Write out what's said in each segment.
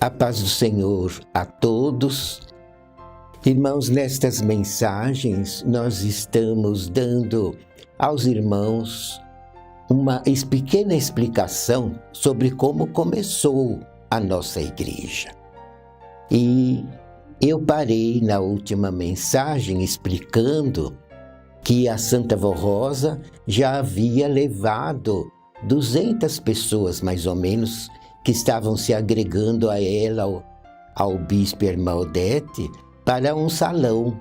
A paz do Senhor a todos. Irmãos, nestas mensagens nós estamos dando aos irmãos uma pequena explicação sobre como começou a nossa igreja. E eu parei na última mensagem explicando que a Santa Vó Rosa já havia levado 200 pessoas, mais ou menos, que estavam se agregando a ela, ao bispo Ermaldete, para um salão,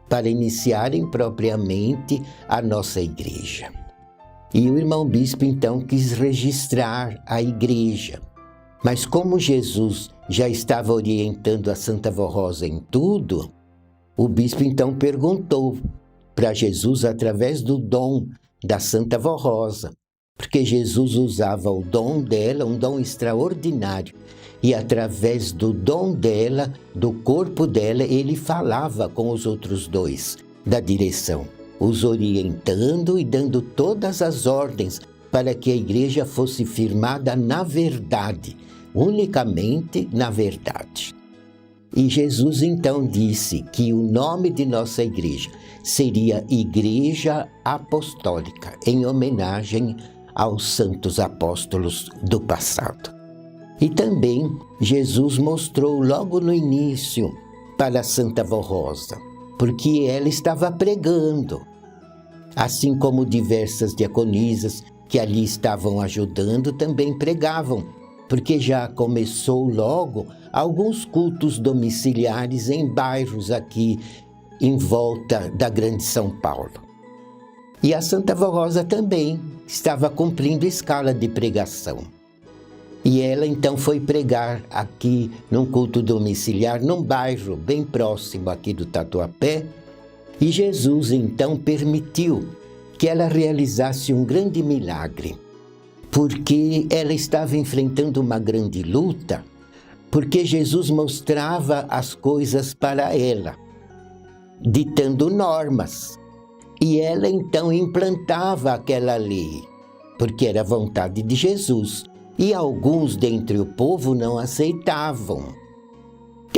para iniciarem propriamente a nossa igreja. E o irmão bispo, então, quis registrar a igreja. Mas como Jesus já estava orientando a Santa Vó Rosa em tudo, o bispo, então, perguntou para Jesus através do dom da Santa Vó Rosa, porque Jesus usava o dom dela, um dom extraordinário, e através do dom dela, do corpo dela, ele falava com os outros dois da direção, os orientando e dando todas as ordens para que a igreja fosse firmada na verdade, unicamente na verdade. E Jesus então disse que o nome de nossa igreja seria Igreja Apostólica, em homenagem aos santos apóstolos do passado. E também Jesus mostrou logo no início para a Santa Vó Rosa, porque ela estava pregando, assim como diversas diaconisas que ali estavam ajudando também pregavam, porque já começou logo alguns cultos domiciliares em bairros aqui em volta da Grande São Paulo. E a Santa Vó Rosa também estava cumprindo escala de pregação. E ela então foi pregar aqui num culto domiciliar, num bairro bem próximo aqui do Tatuapé. E Jesus então permitiu que ela realizasse um grande milagre, porque ela estava enfrentando uma grande luta, porque Jesus mostrava as coisas para ela, ditando normas. E ela então implantava aquela lei, porque era vontade de Jesus. E alguns dentre o povo não aceitavam,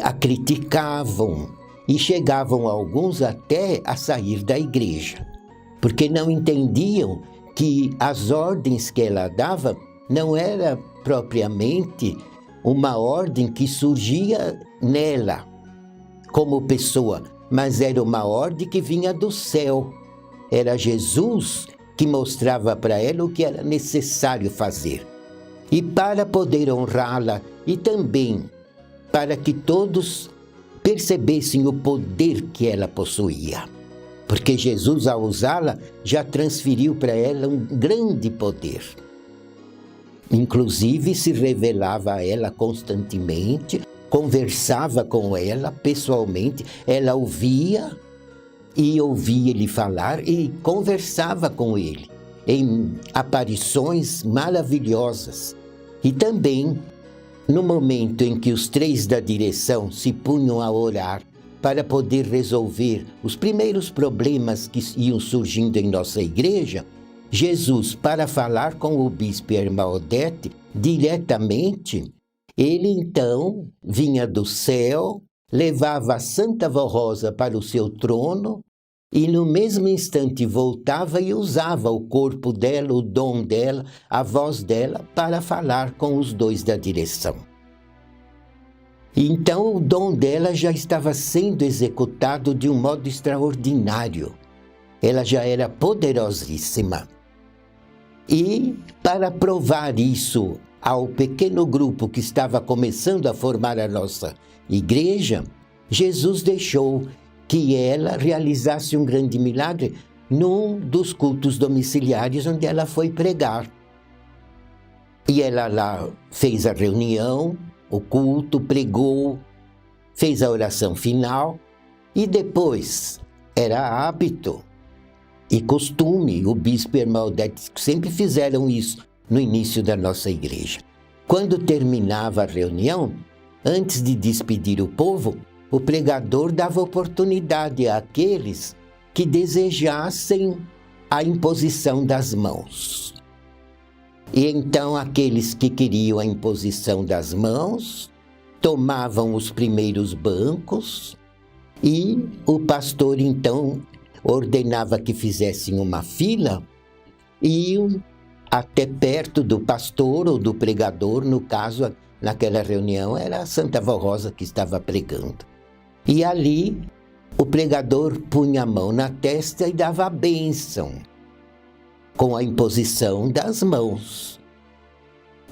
a criticavam e chegavam alguns até a sair da igreja, porque não entendiam que as ordens que ela dava não era propriamente uma ordem que surgia nela como pessoa, mas era uma ordem que vinha do céu. Era Jesus que mostrava para ela o que era necessário fazer. E para poder honrá-la e também para que todos percebessem o poder que ela possuía. Porque Jesus, ao usá-la, já transferiu para ela um grande poder. Inclusive, se revelava a ela constantemente, conversava com ela pessoalmente, ela ouvia ele falar e conversava com ele em aparições maravilhosas. E também, no momento em que os três da direção se punham a orar para poder resolver os primeiros problemas que iam surgindo em nossa igreja, Jesus, para falar com o bispo Ermaldete diretamente, ele então vinha do céu, levava a Santa Vó Rosa para o seu trono e no mesmo instante voltava e usava o corpo dela, o dom dela, a voz dela para falar com os dois da direção. E então o dom dela já estava sendo executado de um modo extraordinário. Ela já era poderosíssima. E para provar isso ao pequeno grupo que estava começando a formar a nossa igreja, Jesus deixou que ela realizasse um grande milagre num dos cultos domiciliares onde ela foi pregar. E ela lá fez a reunião, o culto, pregou, fez a oração final e depois era hábito e costume, o bispo Ermaldete sempre fizeram isso no início da nossa igreja. Quando terminava a reunião, antes de despedir o povo, o pregador dava oportunidade àqueles que desejassem a imposição das mãos. E então aqueles que queriam a imposição das mãos tomavam os primeiros bancos e o pastor então ordenava que fizessem uma fila e iam até perto do pastor ou do pregador. No caso, naquela reunião era a Santa Avó Rosa que estava pregando. E ali o pregador punha a mão na testa e dava a bênção, com a imposição das mãos.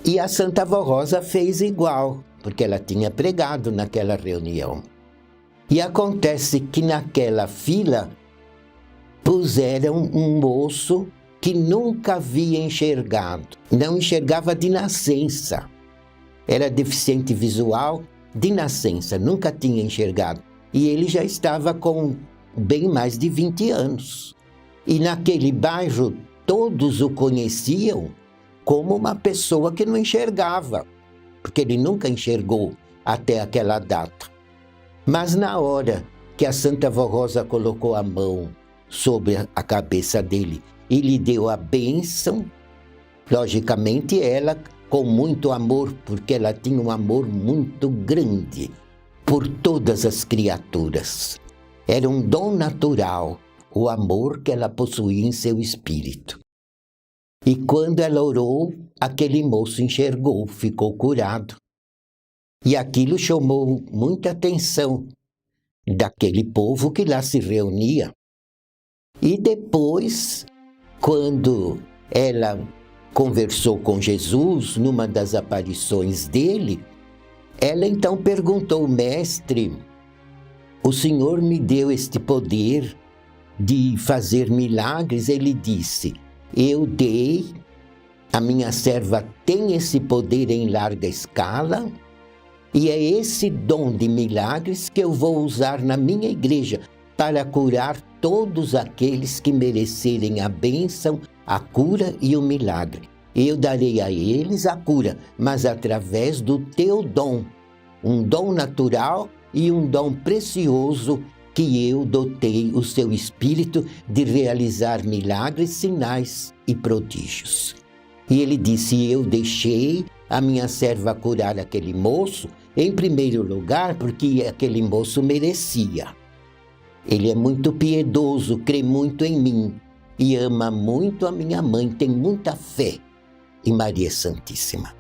E a Santa Avó Rosa fez igual, porque ela tinha pregado naquela reunião. E acontece que naquela fila puseram um moço que nunca havia enxergado, não enxergava de nascença. Era deficiente visual de nascença, nunca tinha enxergado. E ele já estava com bem mais de 20 anos. E naquele bairro todos o conheciam como uma pessoa que não enxergava, porque ele nunca enxergou até aquela data. Mas na hora que a Santa Avó Rosa colocou a mão sobre a cabeça dele e lhe deu a bênção, logicamente ela, com muito amor, porque ela tinha um amor muito grande por todas as criaturas. Era um dom natural, o amor que ela possuía em seu espírito. E quando ela orou, aquele moço enxergou, ficou curado. E aquilo chamou muita atenção daquele povo que lá se reunia. E depois, quando ela conversou com Jesus, numa das aparições dele, ela então perguntou: mestre, o Senhor me deu este poder de fazer milagres? Ele disse: eu dei, a minha serva tem esse poder em larga escala, e é esse dom de milagres que eu vou usar na minha igreja para curar todos aqueles que merecerem a bênção, a cura e o milagre. Eu darei a eles a cura, mas através do teu dom, um dom natural e um dom precioso que eu dotei o seu espírito de realizar milagres, sinais e prodígios. E ele disse: eu deixei a minha serva curar aquele moço, em primeiro lugar, porque aquele moço merecia. Ele é muito piedoso, crê muito em mim e ama muito a minha mãe, tem muita fé em Maria Santíssima.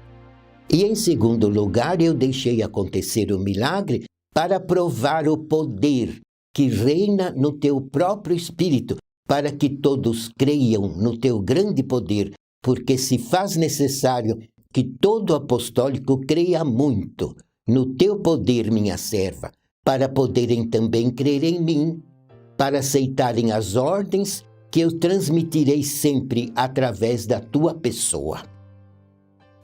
E em segundo lugar, eu deixei acontecer o milagre para provar o poder que reina no teu próprio espírito, para que todos creiam no teu grande poder, porque se faz necessário que todo apostólico creia muito no teu poder, minha serva, para poderem também crer em mim, para aceitarem as ordens que eu transmitirei sempre através da tua pessoa.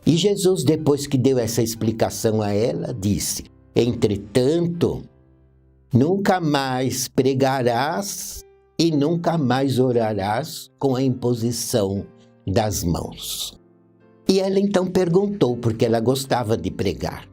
E Jesus, depois que deu essa explicação a ela, disse: entretanto, nunca mais pregarás e nunca mais orarás com a imposição das mãos. E ela então perguntou, porque ela gostava de pregar.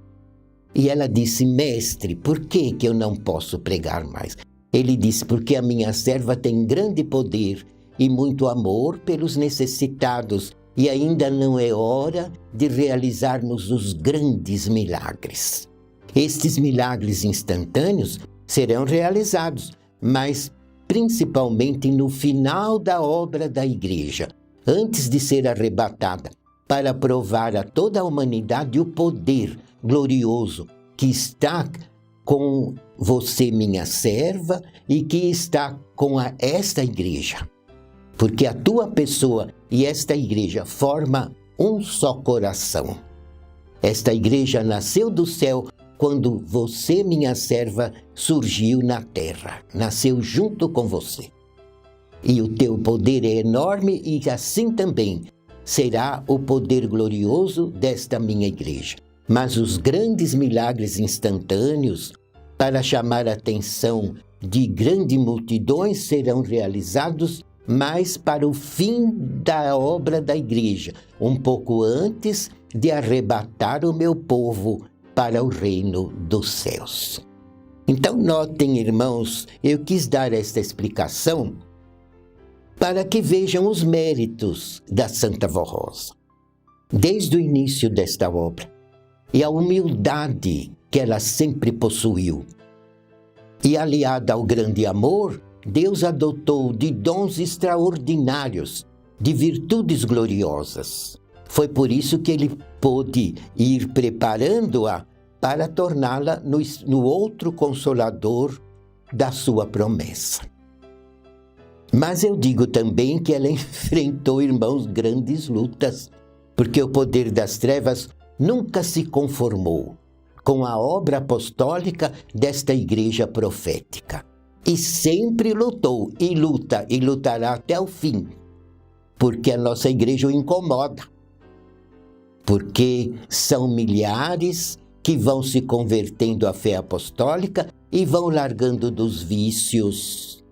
E ela disse: mestre, por que eu não posso pregar mais? Ele disse: porque a minha serva tem grande poder e muito amor pelos necessitados, e ainda não é hora de realizarmos os grandes milagres. Estes milagres instantâneos serão realizados, mas principalmente no final da obra da igreja, antes de ser arrebatada, para provar a toda a humanidade o poder glorioso que está com você, minha serva, e que está com esta igreja. Porque a tua pessoa e esta igreja formam um só coração. Esta igreja nasceu do céu quando você, minha serva, surgiu na terra, nasceu junto com você. E o teu poder é enorme e assim também será o poder glorioso desta minha igreja. Mas os grandes milagres instantâneos, para chamar a atenção de grandes multidões, serão realizados mais para o fim da obra da igreja, um pouco antes de arrebatar o meu povo para o reino dos céus. Então notem, irmãos, eu quis dar esta explicação para que vejam os méritos da Santa Avó Rosa, desde o início desta obra, e a humildade que ela sempre possuiu. E aliada ao grande amor, Deus a dotou de dons extraordinários, de virtudes gloriosas. Foi por isso que ele pôde ir preparando-a para torná-la no outro Consolador da sua promessa. Mas eu digo também que ela enfrentou, irmãos, grandes lutas, porque o poder das trevas nunca se conformou com a obra apostólica desta igreja profética. E sempre lutou, e luta, e lutará até o fim, porque a nossa igreja o incomoda. Porque são milhares que vão se convertendo à fé apostólica e vão largando dos vícios,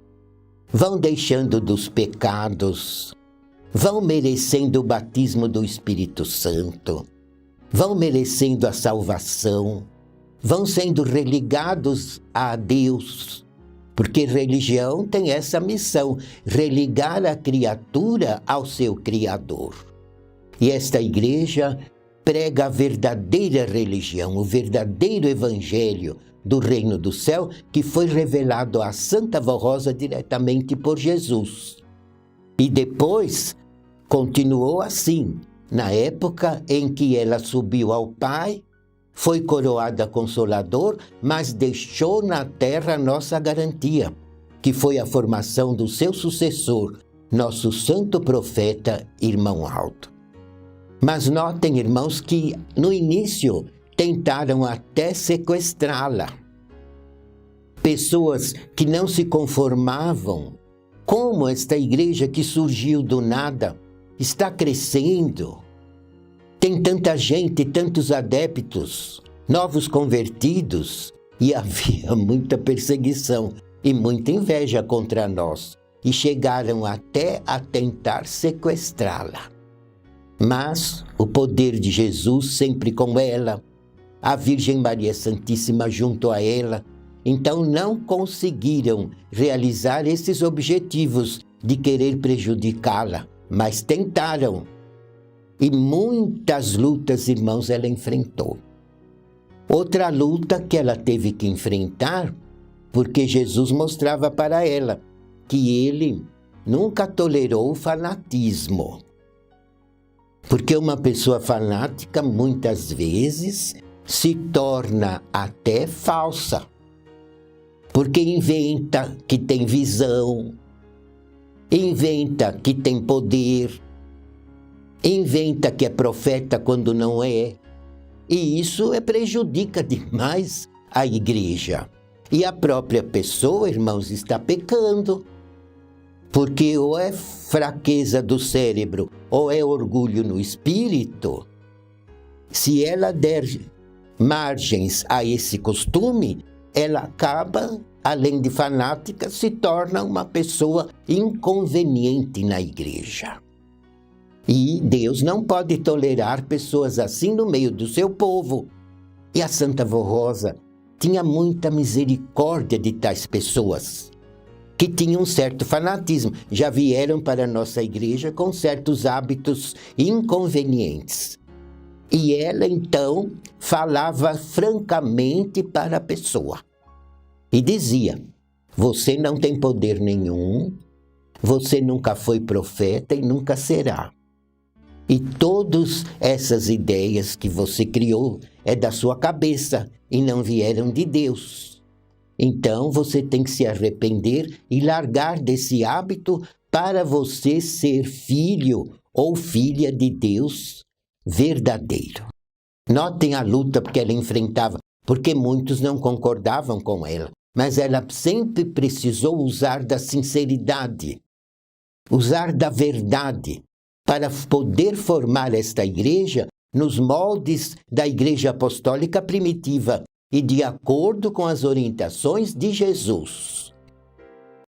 vão deixando dos pecados, vão merecendo o batismo do Espírito Santo, vão merecendo a salvação, vão sendo religados a Deus, porque religião tem essa missão, religar a criatura ao seu Criador. E esta igreja prega a verdadeira religião, o verdadeiro evangelho do reino do céu, que foi revelado à Santa Vó Rosa diretamente por Jesus. E depois continuou assim, na época em que ela subiu ao Pai, foi coroada Consolador, mas deixou na terra a nossa garantia, que foi a formação do seu sucessor, nosso santo profeta, irmão Aldo. Mas notem, irmãos, que no início tentaram até sequestrá-la. Pessoas que não se conformavam. Como esta igreja que surgiu do nada está crescendo? Tem tanta gente, tantos adeptos, novos convertidos, e havia muita perseguição e muita inveja contra nós, e chegaram até a tentar sequestrá-la. Mas o poder de Jesus sempre com ela, a Virgem Maria Santíssima junto a ela, então não conseguiram realizar esses objetivos de querer prejudicá-la, mas tentaram. E muitas lutas, irmãos, ela enfrentou. Outra luta que ela teve que enfrentar, porque Jesus mostrava para ela que ele nunca tolerou o fanatismo. Porque uma pessoa fanática, muitas vezes, se torna até falsa. Porque inventa que tem visão, inventa que tem poder, inventa que é profeta quando não é. E isso prejudica demais a igreja. E a própria pessoa, irmãos, está pecando. Porque ou é fraqueza do cérebro, ou é orgulho no espírito. Se ela der margens a esse costume, ela acaba, além de fanática, se torna uma pessoa inconveniente na igreja. E Deus não pode tolerar pessoas assim no meio do seu povo. E a Santa Vó Rosa tinha muita misericórdia de tais pessoas, que tinham um certo fanatismo, já vieram para a nossa igreja com certos hábitos inconvenientes. E ela, então, falava francamente para a pessoa. E dizia, você não tem poder nenhum, você nunca foi profeta e nunca será. E todas essas ideias que você criou é da sua cabeça e não vieram de Deus. Então, você tem que se arrepender e largar desse hábito para você ser filho ou filha de Deus verdadeiro. Notem a luta que ela enfrentava, porque muitos não concordavam com ela, mas ela sempre precisou usar da sinceridade, usar da verdade, para poder formar esta igreja nos moldes da igreja apostólica primitiva, e de acordo com as orientações de Jesus.